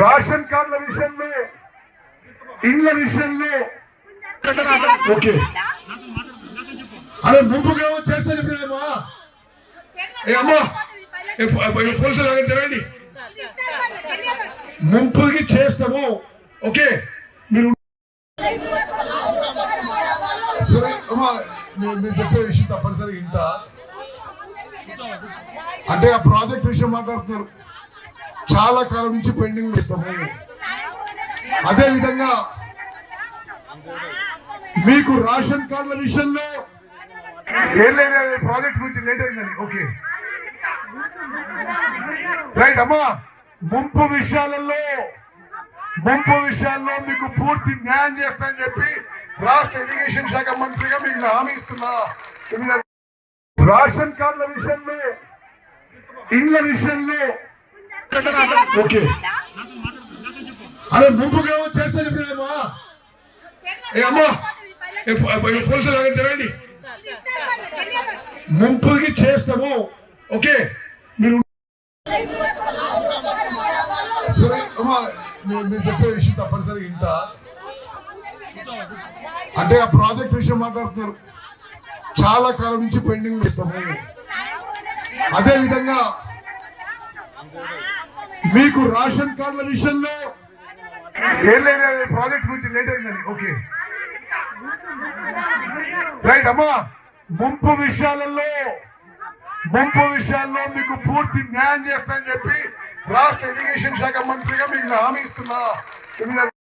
Ration కార్డుల విషయంలో, ఇండ్ల విషయంలో ఓకే. అదే ముందుకేమో చేస్తే చెప్పినామా అమ్మా పోలీసులు తెరండి, ముంపుకి చేస్తాము. ఓకే మీరు సరే అమ్మా, మీరు చెప్పే విషయం తప్పనిసరిగా ఇంత అంటే ఆ ప్రాజెక్ట్ విషయం మాట్లాడుతున్నారు, చాలా కాలం నుంచి పెండింగ్ ఇస్తాము. అదే విధంగా మీకు రేషన్ కార్డుల విషయంలో ఏం లేదు, ప్రాజెక్ట్ గురించి లేట్ అయిందని. ఓకే రైట్ అమ్మా, ముంపు విషయాల్లో మీకు పూర్తి న్యాయం చేస్తానని చెప్పి రాష్ట్ర ఇరిగేషన్ శాఖ మంత్రిగా మీకు హామీ ఇస్తున్నా. రేషన్ కార్డుల విషయంలో, ఇండ్ల విషయంలో ఓకే. అదే ముందుకేమో చేస్తే చెప్పినామా అమ్మా పోలీసులు తెరండి, ముంపుకి చేస్తాము. ఓకే మీరు సరే అమ్మా, మీరు చెప్పే విషయం తప్పనిసరిగా ఇంత అంటే ఆ ప్రాజెక్ట్ విషయం మాట్లాడుతున్నారు, చాలా కాలం నుంచి పెండింగ్ ఇస్తాము. అదే విధంగా మీకు రేషన్ కార్డుల విషయంలో ఏం లేదు, ప్రాజెక్ట్ గురించి లేట్ అయిందని. ఓకే రైట్ అమ్మా, ముంపు విషయాల్లో మీకు పూర్తి న్యాయం చేస్తానని చెప్పి రాష్ట్ర ఇరిగేషన్ శాఖ మంత్రిగా మీకు హామీ ఇస్తున్నా.